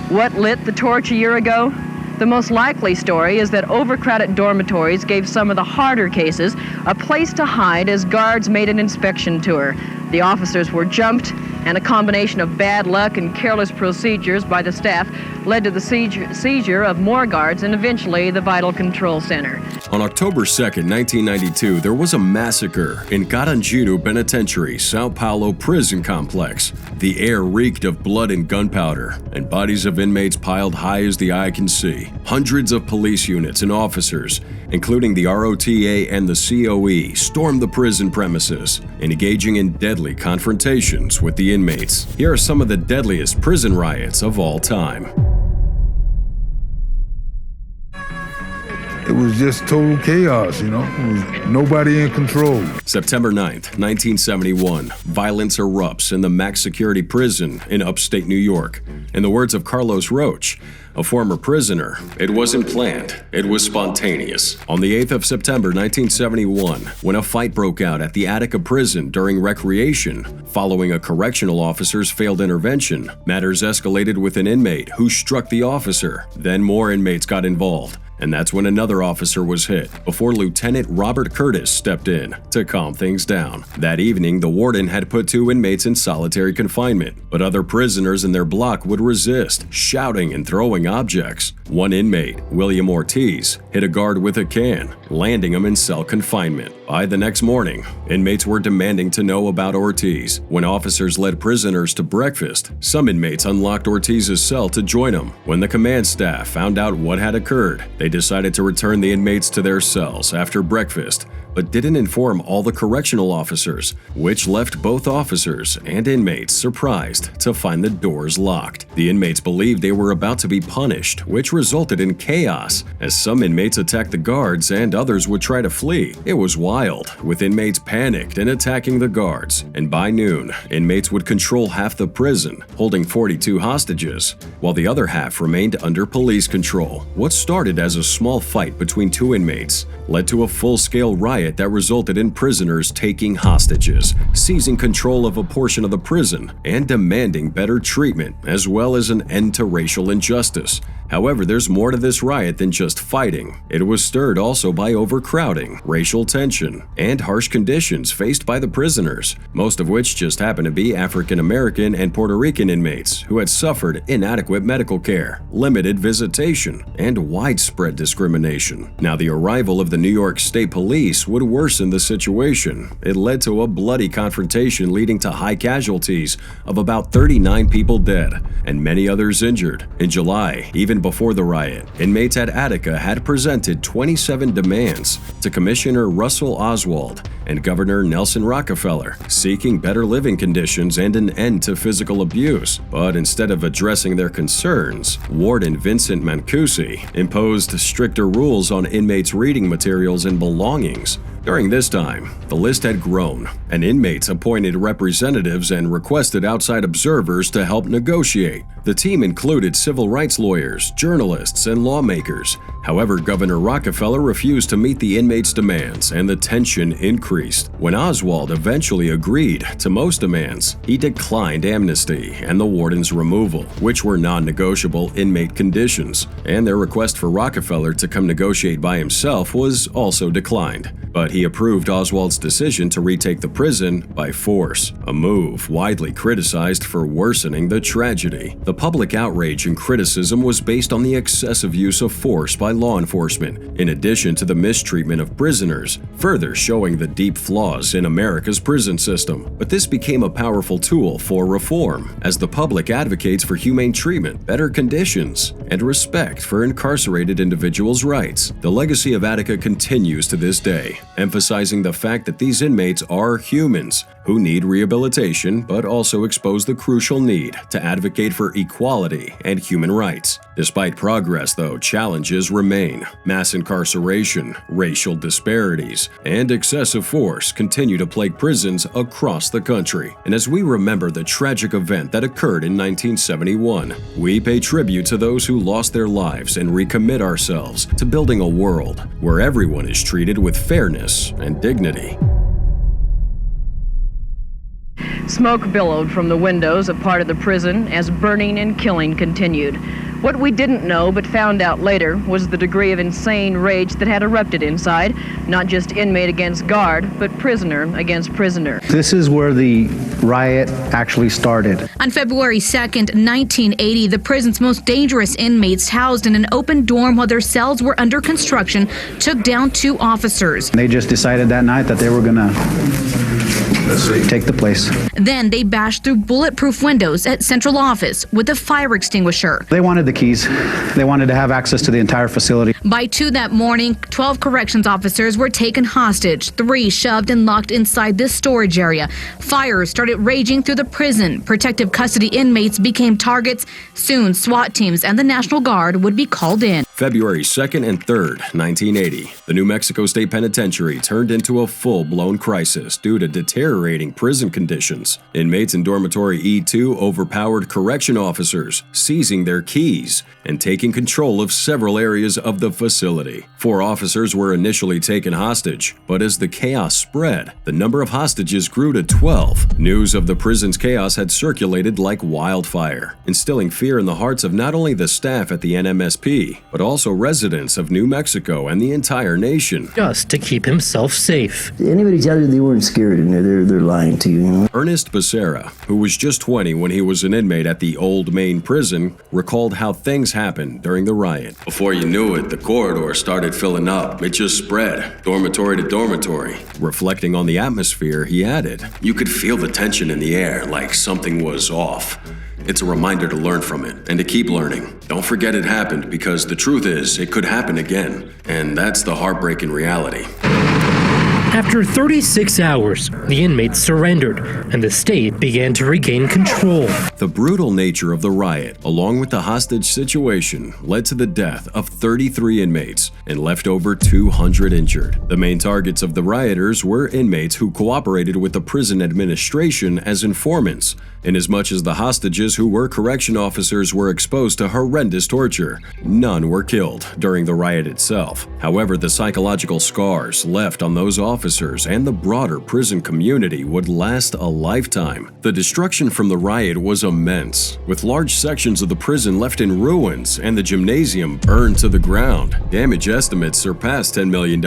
What lit the torch a year ago? The most likely story is that overcrowded dormitories gave some of the harder cases a place to hide as guards made an inspection tour. The officers were jumped, and a combination of bad luck and careless procedures by the staff led to the seizure of more guards and eventually the Vital Control Center. On October 2nd, 1992, there was a massacre in Carandiru Penitentiary, Sao Paulo prison complex. The air reeked of blood and gunpowder, and bodies of inmates piled high as the eye can see. Hundreds of police units and officers, including the ROTA and the COE, stormed the prison premises, engaging in deadly confrontations with the inmates. Here are some of the deadliest prison riots of all time. It was just total chaos, It was nobody in control. September 9th, 1971, violence erupts in the max security prison in upstate New York. In the words of Carlos Roach, a former prisoner, "It wasn't planned, it was spontaneous." On the 8th of September 1971, when a fight broke out at the Attica prison during recreation, following a correctional officer's failed intervention, matters escalated with an inmate who struck the officer. Then more inmates got involved, and that's when another officer was hit, before Lieutenant Robert Curtis stepped in to calm things down. That evening, the warden had put 2 inmates in solitary confinement, but other prisoners in their block would resist, shouting and throwing objects. One inmate, William Ortiz, hit a guard with a can, landing him in cell confinement. By the next morning, inmates were demanding to know about Ortiz. When officers led prisoners to breakfast, some inmates unlocked Ortiz's cell to join him. When the command staff found out what had occurred, they decided to return the inmates to their cells after breakfast, but didn't inform all the correctional officers, which left both officers and inmates surprised to find the doors locked. The inmates believed they were about to be punished, which resulted in chaos, as some inmates attacked the guards and others would try to flee. It was wild, with inmates panicked and attacking the guards, and by noon, inmates would control half the prison, holding 42 hostages, while the other half remained under police control. What started as a small fight between 2 inmates led to a full-scale riot that resulted in prisoners taking hostages, seizing control of a portion of the prison, and demanding better treatment, as well as an end to racial injustice. However, there's more to this riot than just fighting. It was stirred also by overcrowding, racial tension, and harsh conditions faced by the prisoners, most of which just happened to be African American and Puerto Rican inmates who had suffered inadequate medical care, limited visitation, and widespread discrimination. Now, the arrival of the New York State Police would worsen the situation. It led to a bloody confrontation leading to high casualties of about 39 people dead and many others injured. In July, even before the riot, inmates at Attica had presented 27 demands to Commissioner Russell Oswald and Governor Nelson Rockefeller, seeking better living conditions and an end to physical abuse. But instead of addressing their concerns, Warden Vincent Mancusi imposed stricter rules on inmates' reading materials and belongings. During this time, the list had grown, and inmates appointed representatives and requested outside observers to help negotiate. The team included civil rights lawyers, journalists, and lawmakers. However, Governor Rockefeller refused to meet the inmates' demands, and the tension increased. When Oswald eventually agreed to most demands, he declined amnesty and the warden's removal, which were non-negotiable inmate conditions, and their request for Rockefeller to come negotiate by himself was also declined. But he approved Oswald's decision to retake the prison by force, a move widely criticized for worsening the tragedy. The public outrage and criticism was based on the excessive use of force by law enforcement, in addition to the mistreatment of prisoners, further showing the deep flaws in America's prison system. But this became a powerful tool for reform, as the public advocates for humane treatment, better conditions, and respect for incarcerated individuals' rights. The legacy of Attica continues to this day, emphasizing the fact that these inmates are humans who need rehabilitation, but also expose the crucial need to advocate for equality and human rights. Despite progress, though, challenges remain. Mass incarceration, racial disparities, and excessive force continue to plague prisons across the country. And as we remember the tragic event that occurred in 1971, we pay tribute to those who lost their lives and recommit ourselves to building a world where everyone is treated with fairness and dignity. Smoke billowed from the windows of part of the prison as burning and killing continued. What we didn't know but found out later was the degree of insane rage that had erupted inside, not just inmate against guard, but prisoner against prisoner. This is where the riot actually started. On February 2nd, 1980, the prison's most dangerous inmates housed in an open dorm while their cells were under construction took down 2 officers. They just decided that night that they were going to take the place. Then they bashed through bulletproof windows at central office with a fire extinguisher. They wanted the keys. They wanted to have access to the entire facility. By 2 that morning, 12 corrections officers were taken hostage, 3 shoved and locked inside this storage area. Fires started raging through the prison. Protective custody inmates became targets. Soon, SWAT teams and the National Guard would be called in. February 2nd and 3rd, 1980, the New Mexico State Penitentiary turned into a full-blown crisis due to deteriorating prison conditions. Inmates in dormitory E2 overpowered correction officers, seizing their keys and taking control of several areas of the facility. 4 officers were initially taken hostage, but as the chaos spread, the number of hostages grew to 12. News of the prison's chaos had circulated like wildfire, instilling fear in the hearts of not only the staff at the NMSP, but also residents of New Mexico and the entire nation. Just to keep himself safe. Anybody tell you they weren't scared, and they're lying to you, you know? Ernest Becerra, who was just 20 when he was an inmate at the Old Main Prison, recalled how things happened during the riot. Before you knew it, the corridor started filling up. It just spread, dormitory to dormitory. Reflecting on the atmosphere, he added, You could feel the tension in the air, like something was off. It's a reminder to learn from it and to keep learning. Don't forget it happened, because the truth is, it could happen again. And that's the heartbreaking reality. After 36 hours, the inmates surrendered, and the state began to regain control. The brutal nature of the riot, along with the hostage situation, led to the death of 33 inmates and left over 200 injured. The main targets of the rioters were inmates who cooperated with the prison administration as informants, inasmuch as the hostages who were correction officers were exposed to horrendous torture. None were killed during the riot itself. However, the psychological scars left on those officers and the broader prison community would last a lifetime. The destruction from the riot was immense, with large sections of the prison left in ruins and the gymnasium burned to the ground. Damage estimates surpassed $10 million,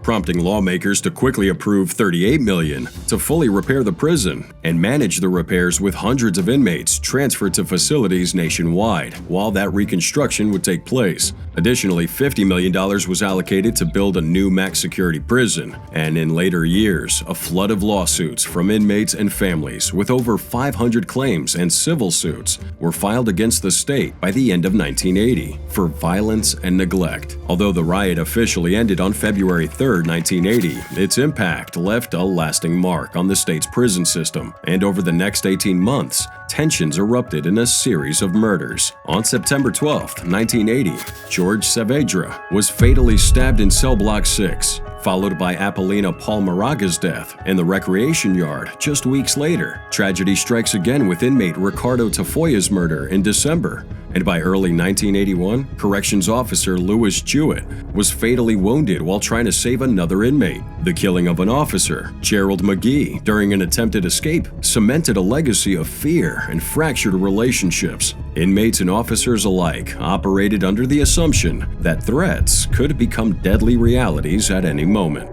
prompting lawmakers to quickly approve $38 million to fully repair the prison and manage the repairs, with hundreds of inmates transferred to facilities nationwide while that reconstruction would take place. Additionally, $50 million was allocated to build a new max security prison, and in later years, a flood of lawsuits from inmates and families with over 500 claims and civil suits were filed against the state by the end of 1980 for violence and neglect. Although the riot officially ended on February 3, 1980, its impact left a lasting mark on the state's prison system, and over the next 18 months, tensions erupted in a series of murders. On September 12, 1980, George Saavedra was fatally stabbed in cell block 6, followed by Apolina Palmaraga's death in the recreation yard just weeks later. Tragedy strikes again with inmate Ricardo Tafoya's murder in December, and by early 1981, corrections officer Louis Jewett was fatally wounded while trying to save another inmate. The killing of an officer, Gerald McGee, during an attempted escape, cemented a legacy of fear and fractured relationships. Inmates and officers alike operated under the assumption that threats could become deadly realities at any moment.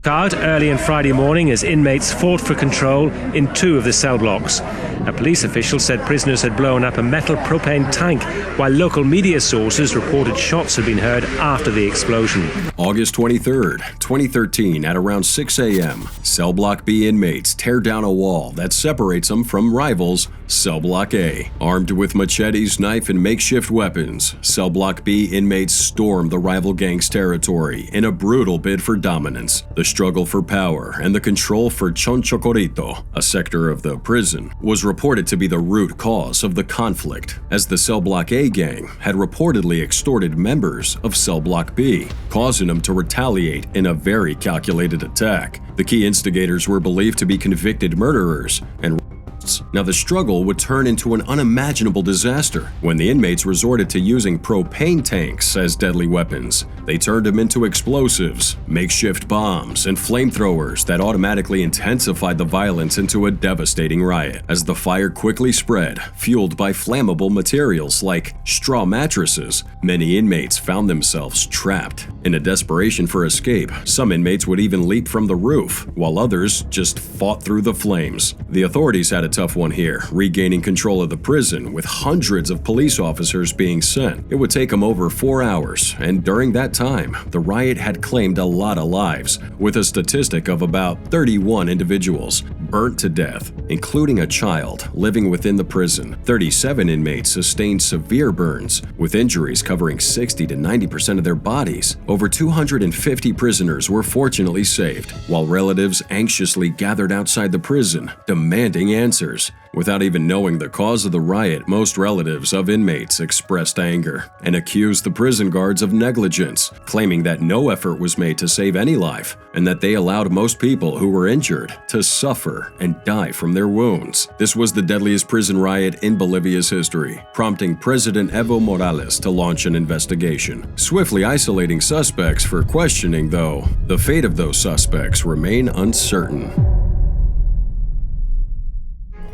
Out early on Friday morning as inmates fought for control in 2 of the cell blocks. A police official said prisoners had blown up a metal propane tank, while local media sources reported shots had been heard after the explosion. August 23, 2013, at around 6 a.m., Cell Block B inmates tear down a wall that separates them from rivals Cell Block A. Armed with machetes, knife, and makeshift weapons, Cell Block B inmates storm the rival gang's territory in a brutal bid for dominance. The struggle for power and the control for Chonchocorito, a sector of the prison, was reported to be the root cause of the conflict, as the Cell Block A gang had reportedly extorted members of Cell Block B, causing them to retaliate in a very calculated attack. The key instigators were believed to be convicted murderers and outposts. Now, the struggle would turn into an unimaginable disaster when the inmates resorted to using propane tanks as deadly weapons. They turned them into explosives, makeshift bombs, and flamethrowers that automatically intensified the violence into a devastating riot. As the fire quickly spread, fueled by flammable materials like straw mattresses, many inmates found themselves trapped. In a desperation for escape, some inmates would even leap from the roof, while others just fought through the flames. The authorities had a tough one here, regaining control of the prison with hundreds of police officers being sent. It would take them over 4 hours, and during that time, the riot had claimed a lot of lives, with a statistic of about 31 individuals burnt to death, including a child living within the prison. 37 inmates sustained severe burns, with injuries covering 60 to 90% of their bodies. Over 250 prisoners were fortunately saved, while relatives anxiously gathered outside the prison, demanding answers. Without even knowing the cause of the riot, most relatives of inmates expressed anger and accused the prison guards of negligence, claiming that no effort was made to save any life and that they allowed most people who were injured to suffer and die from their wounds. This was the deadliest prison riot in Bolivia's history, prompting President Evo Morales to launch an investigation. Swiftly isolating suspects for questioning, though, the fate of those suspects remain uncertain.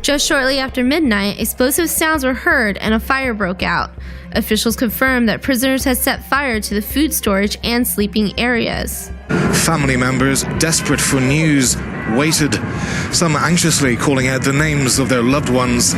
Just shortly after midnight, explosive sounds were heard and a fire broke out. Officials confirmed that prisoners had set fire to the food storage and sleeping areas. Family members, desperate for news, waited, some anxiously calling out the names of their loved ones.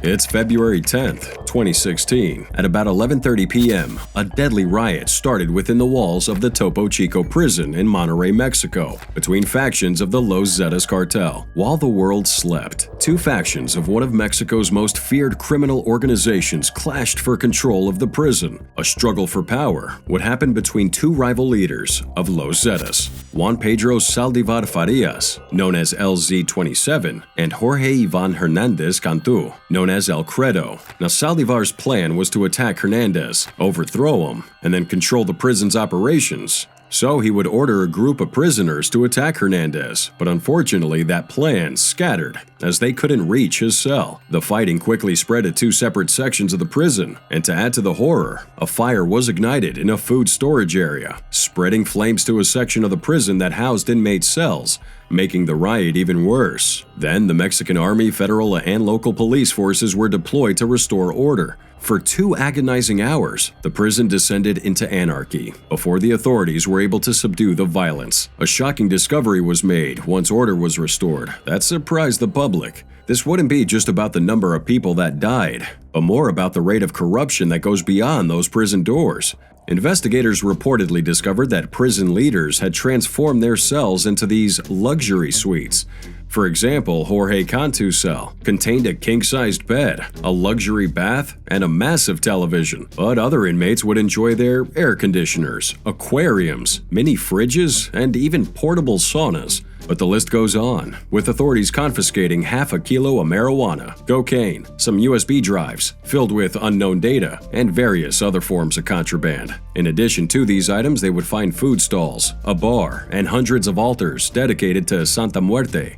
It's February 10th, 2016. At about 11:30 p.m., a deadly riot started within the walls of the Topo Chico prison in Monterrey, Mexico, between factions of the Los Zetas cartel. While the world slept, two factions of one of Mexico's most feared criminal organizations clashed for control of the prison. A struggle for power would happen between two rival leaders of Los Zetas, Juan Pedro Saldivar Farias, known as LZ-27, and Jorge Ivan Hernandez Cantu, known as El Credo. Now, Saldivar's plan was to attack Hernandez, overthrow him, and then control the prison's operations. So he would order a group of prisoners to attack Hernandez, but unfortunately that plan scattered as they couldn't reach his cell. The fighting quickly spread to two separate sections of the prison, and to add to the horror, a fire was ignited in a food storage area, spreading flames to a section of the prison that housed inmate cells, making the riot even worse. Then the Mexican Army, federal, and local police forces were deployed to restore order. For 2 agonizing hours, the prison descended into anarchy before the authorities were able to subdue the violence. A shocking discovery was made once order was restored that surprised the public. This wouldn't be just about the number of people that died, but more about the rate of corruption that goes beyond those prison doors. Investigators reportedly discovered that prison leaders had transformed their cells into these luxury suites. For example, Jorge Cantu's cell contained a king-sized bed, a luxury bath, and a massive television. But other inmates would enjoy their air conditioners, aquariums, mini fridges, and even portable saunas. But the list goes on, with authorities confiscating half a kilo of marijuana, cocaine, some USB drives filled with unknown data, and various other forms of contraband. In addition to these items, they would find food stalls, a bar, and hundreds of altars dedicated to Santa Muerte,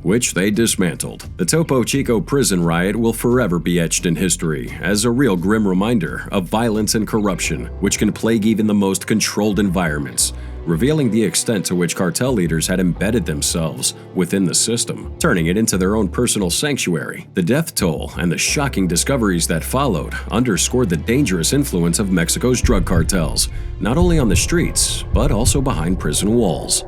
which they dismantled. The Topo Chico prison riot will forever be etched in history as a real grim reminder of violence and corruption, which can plague even the most controlled environments, revealing the extent to which cartel leaders had embedded themselves within the system, turning it into their own personal sanctuary. The death toll and the shocking discoveries that followed underscored the dangerous influence of Mexico's drug cartels, not only on the streets, but also behind prison walls.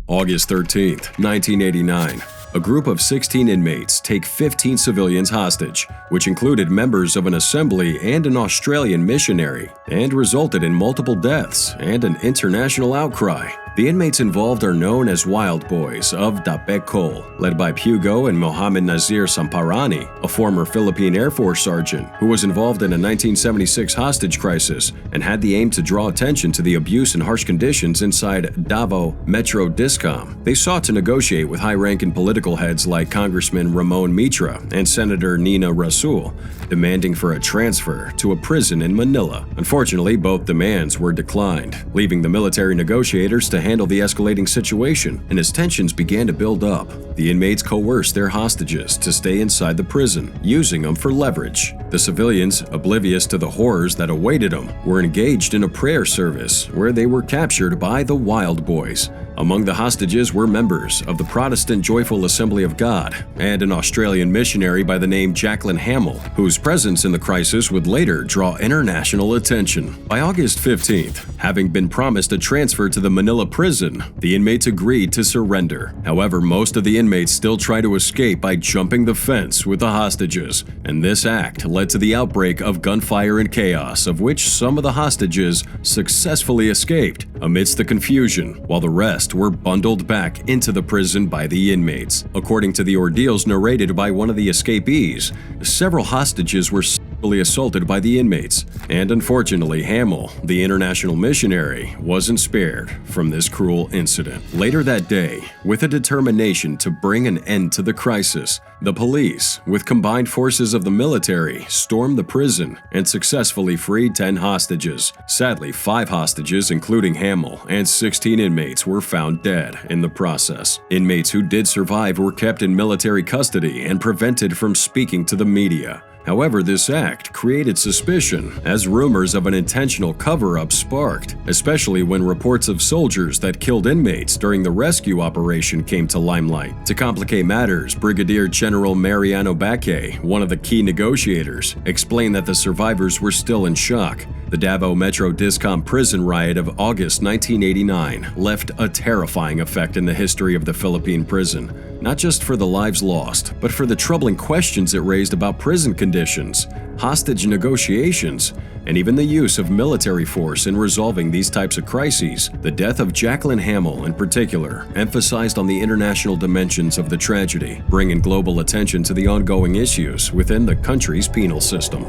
August 13th, 1989. A group of 16 inmates take 15 civilians hostage, which included members of an assembly and an Australian missionary, and resulted in multiple deaths and an international outcry. The inmates involved are known as Wild Boys of Dapeco, led by Pugo and Mohamed Nazir Samparani, a former Philippine Air Force sergeant who was involved in a 1976 hostage crisis and had the aim to draw attention to the abuse and harsh conditions inside Davao Metro Discom. They sought to negotiate with high-ranking political heads like Congressman Ramon Mitra and Senator Nina Rasul, demanding for a transfer to a prison in Manila. Unfortunately, both demands were declined, leaving the military negotiators to handle the escalating situation, and as tensions began to build up, the inmates coerced their hostages to stay inside the prison, using them for leverage. The civilians, oblivious to the horrors that awaited them, were engaged in a prayer service where they were captured by the Wild Boys. Among the hostages were members of the Protestant Joyful Assembly of God and an Australian missionary by the name Jacqueline Hamill, whose presence in the crisis would later draw international attention. By August 15th, having been promised a transfer to the Manila prison, the inmates agreed to surrender. However, most of the inmates still try to escape by jumping the fence with the hostages, and this act led to the outbreak of gunfire and chaos, of which some of the hostages successfully escaped amidst the confusion, while the rest were bundled back into the prison by the inmates. According to the ordeals narrated by one of the escapees, several hostages were sexually assaulted by the inmates, and unfortunately Hamill, the international missionary, wasn't spared from this cruel incident. Later that day, with a determination to bring an end to the crisis, the police, with combined forces of the military, stormed the prison and successfully freed 10 hostages. Sadly, 5 hostages, including Hamill, and 16 inmates were found dead in the process. Inmates who did survive were kept in military custody and prevented from speaking to the media. However, this act created suspicion as rumors of an intentional cover-up sparked, especially when reports of soldiers that killed inmates during the rescue operation came to limelight. To complicate matters, Brigadier General Mariano Baque, one of the key negotiators, explained that the survivors were still in shock. The Davao Metro Discom prison riot of August 1989 left a terrifying effect in the history of the Philippine prison, not just for the lives lost, but for the troubling questions it raised about prison conditions, hostage negotiations, and even the use of military force in resolving these types of crises. The death of Jacqueline Hamill, in particular, emphasized on the international dimensions of the tragedy, bringing global attention to the ongoing issues within the country's penal system.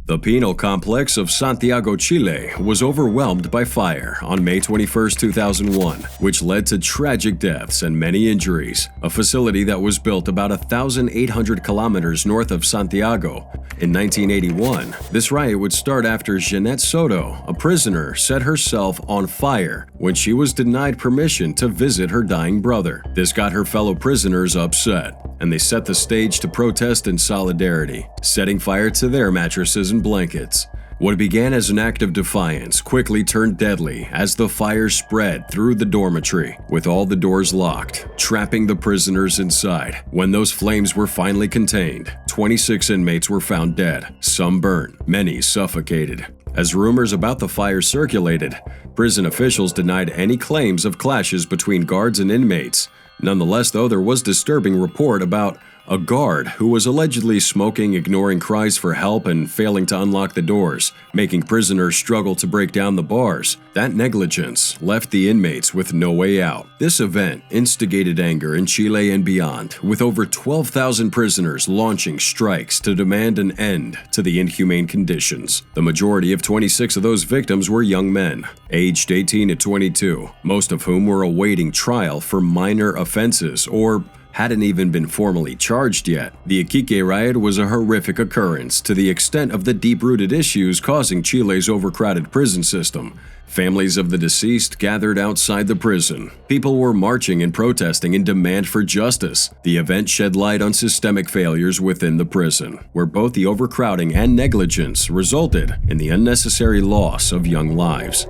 The penal complex of Santiago, Chile, was overwhelmed by fire on May 21, 2001, which led to tragic deaths and many injuries. A facility that was built about 1,800 kilometers north of Santiago. In 1981, this riot would start after Jeanette Soto, a prisoner, set herself on fire when she was denied permission to visit her dying brother. This got her fellow prisoners upset, and they set the stage to protest in solidarity, setting fire to their mattresses and blankets. What began as an act of defiance quickly turned deadly as the fire spread through the dormitory, with all the doors locked, trapping the prisoners inside. When those flames were finally contained, 26 inmates were found dead, some burned, many suffocated. As rumors about the fire circulated, prison officials denied any claims of clashes between guards and inmates. Nonetheless, though, there was disturbing report about a guard who was allegedly smoking, ignoring cries for help, and failing to unlock the doors, making prisoners struggle to break down the bars. That negligence left the inmates with no way out. This event instigated anger in Chile and beyond, with over 12,000 prisoners launching strikes to demand an end to the inhumane conditions. The majority of 26 of those victims were young men, aged 18 to 22, most of whom were awaiting trial for minor offenses or hadn't even been formally charged yet. The Iquique riot was a horrific occurrence to the extent of the deep-rooted issues causing Chile's overcrowded prison system. Families of the deceased gathered outside the prison. People were marching and protesting in demand for justice. The event shed light on systemic failures within the prison, where both the overcrowding and negligence resulted in the unnecessary loss of young lives.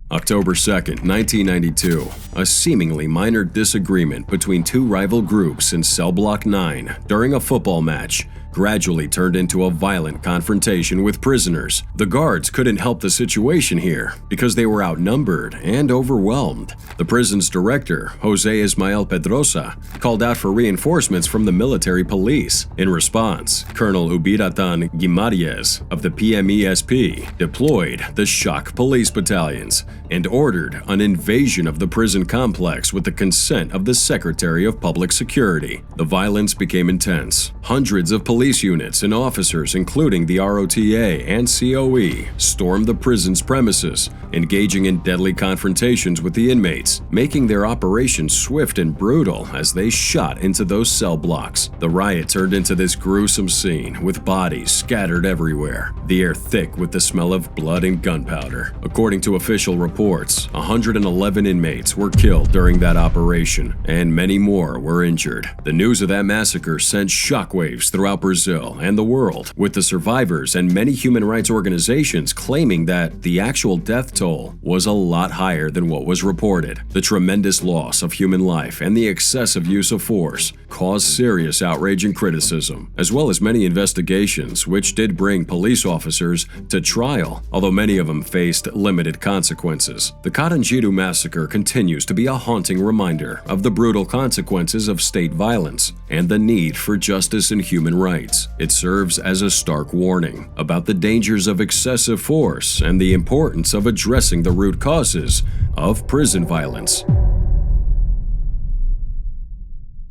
October 2, 1992, a seemingly minor disagreement between two rival groups in Cell Block 9 during a football match gradually turned into a violent confrontation with prisoners. The guards couldn't help the situation here because they were outnumbered and overwhelmed. The prison's director, Jose Ismael Pedrosa, called out for reinforcements from the military police. In response, Colonel Ubiratan Guimariez of the PMESP deployed the shock police battalions and ordered an invasion of the prison complex with the consent of the Secretary of Public Security. The violence became intense. Hundreds of police units and officers, including the ROTA and COE, stormed the prison's premises, engaging in deadly confrontations with the inmates, making their operation swift and brutal as they shot into those cell blocks. The riot turned into this gruesome scene, with bodies scattered everywhere, the air thick with the smell of blood and gunpowder. According to official reports, 111 inmates were killed during that operation, and many more were injured. The news of that massacre sent shockwaves throughout Brazil and the world, with the survivors and many human rights organizations claiming that the actual death toll was a lot higher than what was reported. The tremendous loss of human life and the excessive use of force caused serious outrage and criticism, as well as many investigations, which did bring police officers to trial, although many of them faced limited consequences. The Carandiru massacre continues to be a haunting reminder of the brutal consequences of state violence and the need for justice and human rights. It serves as a stark warning about the dangers of excessive force and the importance of addressing the root causes of prison violence.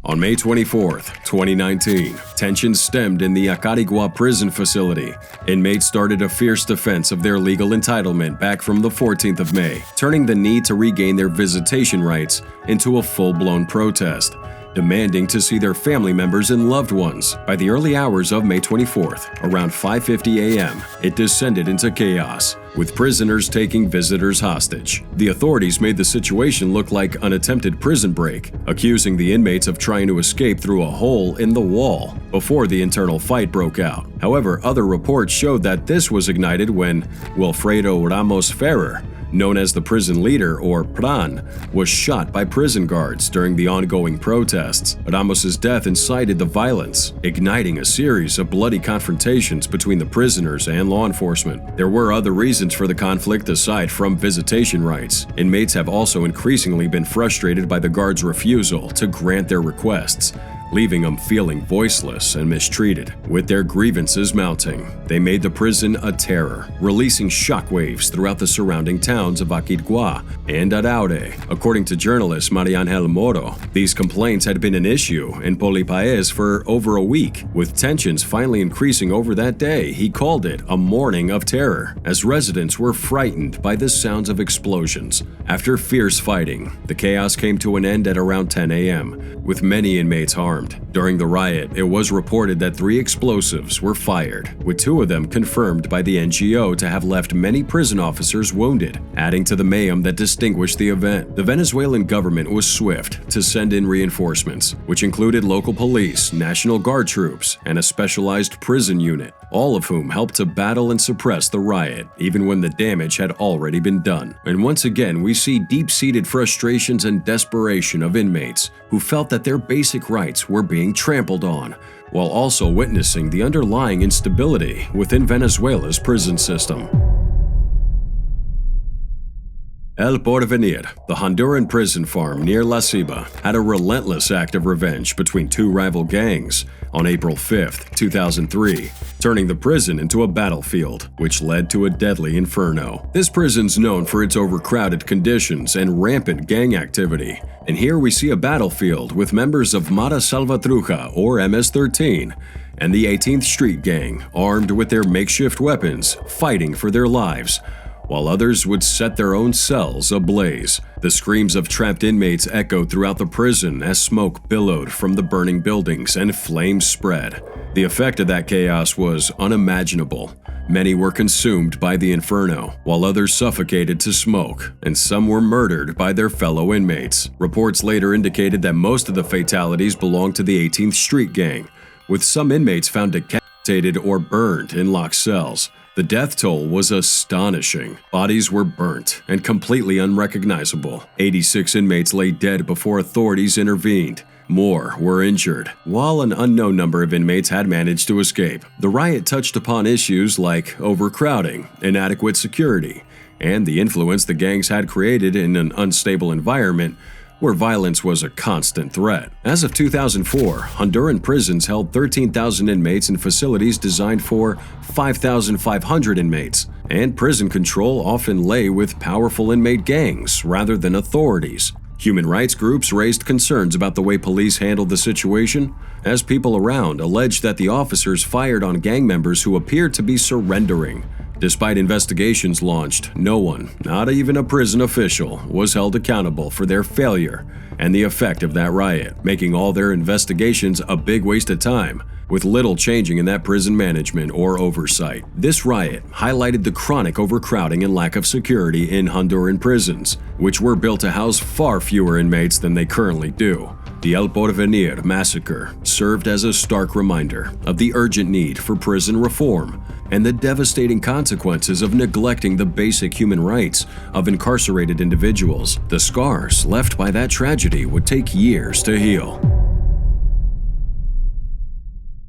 On May 24, 2019, tensions stemmed in the Acarigua prison facility. Inmates started a fierce defense of their legal entitlement back from the 14th of May, turning the need to regain their visitation rights into a full-blown protest, demanding to see their family members and loved ones. By the early hours of May 24th, around 5:50 a.m., it descended into chaos, with prisoners taking visitors hostage. The authorities made the situation look like an attempted prison break, accusing the inmates of trying to escape through a hole in the wall before the internal fight broke out. However, other reports showed that this was ignited when Wilfredo Ramos Ferrer, known as the prison leader, or Pran, was shot by prison guards during the ongoing protests. Ramos's death incited the violence, igniting a series of bloody confrontations between the prisoners and law enforcement. There were other reasons for the conflict aside from visitation rights. Inmates have also increasingly been frustrated by the guards' refusal to grant their requests, leaving them feeling voiceless and mistreated. With their grievances mounting, they made the prison a terror, releasing shockwaves throughout the surrounding towns of Acarigua and Araude. According to journalist Mariangel Moro, these complaints had been an issue in Polipaez for over a week, with tensions finally increasing over that day. He called it a morning of terror, as residents were frightened by the sounds of explosions. After fierce fighting, the chaos came to an end at around 10 a.m., with many inmates harmed. During the riot, it was reported that 3 explosives were fired, with 2 of them confirmed by the NGO to have left many prison officers wounded, adding to the mayhem that distinguished the event. The Venezuelan government was swift to send in reinforcements, which included local police, National Guard troops, and a specialized prison unit, all of whom helped to battle and suppress the riot, even when the damage had already been done. And once again, we see deep-seated frustrations and desperation of inmates who felt that their basic rights were being trampled on, while also witnessing the underlying instability within Venezuela's prison system. El Porvenir, the Honduran prison farm near La Ceiba, had a relentless act of revenge between 2 rival gangs on April 5, 2003, turning the prison into a battlefield, which led to a deadly inferno. This prison's known for its overcrowded conditions and rampant gang activity, and here we see a battlefield with members of Mara Salvatrucha, or MS-13, and the 18th Street Gang, armed with their makeshift weapons, fighting for their lives, while others would set their own cells ablaze. The screams of trapped inmates echoed throughout the prison as smoke billowed from the burning buildings and flames spread. The effect of that chaos was unimaginable. Many were consumed by the inferno, while others suffocated to smoke, and some were murdered by their fellow inmates. Reports later indicated that most of the fatalities belonged to the 18th Street Gang, with some inmates found decapitated or burned in locked cells. The death toll was astonishing. Bodies were burnt and completely unrecognizable. 86 inmates lay dead before authorities intervened, More were injured, while an unknown number of inmates had managed to escape. The riot touched upon issues like overcrowding, inadequate security, and the influence the gangs had created in an unstable environment where violence was a constant threat. As of 2004, Honduran prisons held 13,000 inmates in facilities designed for 5,500 inmates, and prison control often lay with powerful inmate gangs rather than authorities. Human rights groups raised concerns about the way police handled the situation, as people around alleged that the officers fired on gang members who appeared to be surrendering. Despite investigations launched, no one, not even a prison official, was held accountable for their failure and the effect of that riot, making all their investigations a big waste of time, with little changing in that prison management or oversight. This riot highlighted the chronic overcrowding and lack of security in Honduran prisons, which were built to house far fewer inmates than they currently do. The El Porvenir massacre served as a stark reminder of the urgent need for prison reform and the devastating consequences of neglecting the basic human rights of incarcerated individuals. The scars left by that tragedy would take years to heal.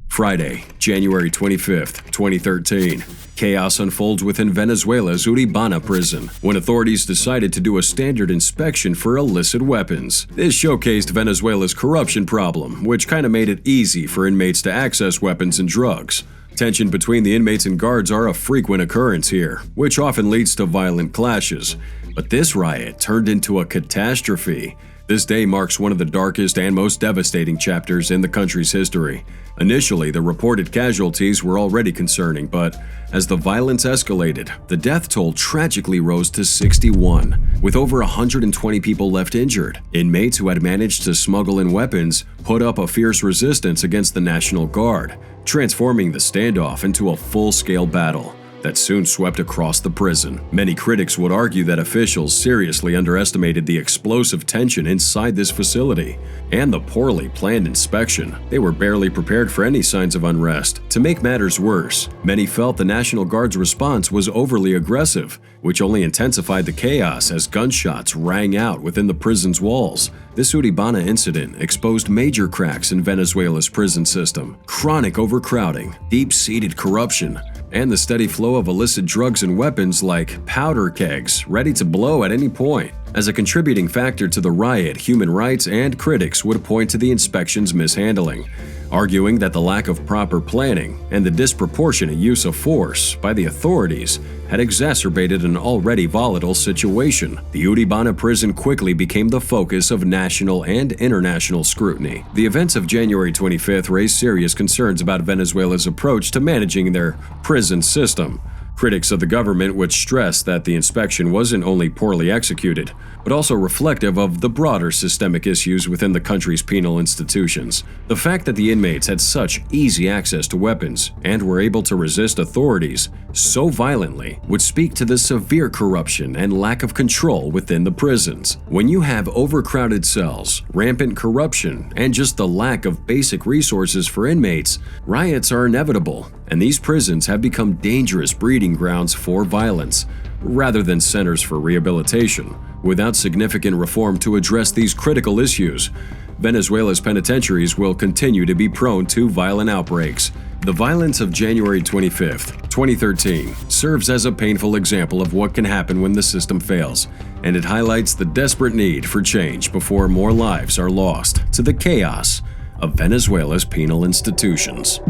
Friday, January 25, 2013. Chaos unfolds within Venezuela's Uribana prison when authorities decided to do a standard inspection for illicit weapons. This showcased Venezuela's corruption problem, which kind of made it easy for inmates to access weapons and drugs. Tension between the inmates and guards are a frequent occurrence here, which often leads to violent clashes. But this riot turned into a catastrophe. This day marks one of the darkest and most devastating chapters in the country's history. Initially, the reported casualties were already concerning, but as the violence escalated, the death toll tragically rose to 61, with over 120 people left injured. Inmates who had managed to smuggle in weapons put up a fierce resistance against the National Guard, transforming the standoff into a full-scale battle that soon swept across the prison. Many critics would argue that officials seriously underestimated the explosive tension inside this facility and the poorly planned inspection. They were barely prepared for any signs of unrest. To make matters worse, many felt the National Guard's response was overly aggressive, which only intensified the chaos as gunshots rang out within the prison's walls. This Uribana incident exposed major cracks in Venezuela's prison system: chronic overcrowding, deep-seated corruption, and the steady flow of illicit drugs and weapons like powder kegs ready to blow at any point. As a contributing factor to the riot, human rights and critics would point to the inspection's mishandling, arguing that the lack of proper planning and the disproportionate use of force by the authorities had exacerbated an already volatile situation. The Uribana prison quickly became the focus of national and international scrutiny. The events of January 25th raised serious concerns about Venezuela's approach to managing their prison system. Critics of the government would stress that the inspection wasn't only poorly executed, but also reflective of the broader systemic issues within the country's penal institutions. The fact that the inmates had such easy access to weapons and were able to resist authorities so violently would speak to the severe corruption and lack of control within the prisons. When you have overcrowded cells, rampant corruption, and just the lack of basic resources for inmates, riots are inevitable, and these prisons have become dangerous breeding grounds for violence, rather than centers for rehabilitation. Without significant reform to address these critical issues, Venezuela's penitentiaries will continue to be prone to violent outbreaks. The violence of January 25, 2013 serves as a painful example of what can happen when the system fails, and it highlights the desperate need for change before more lives are lost to the chaos of Venezuela's penal institutions.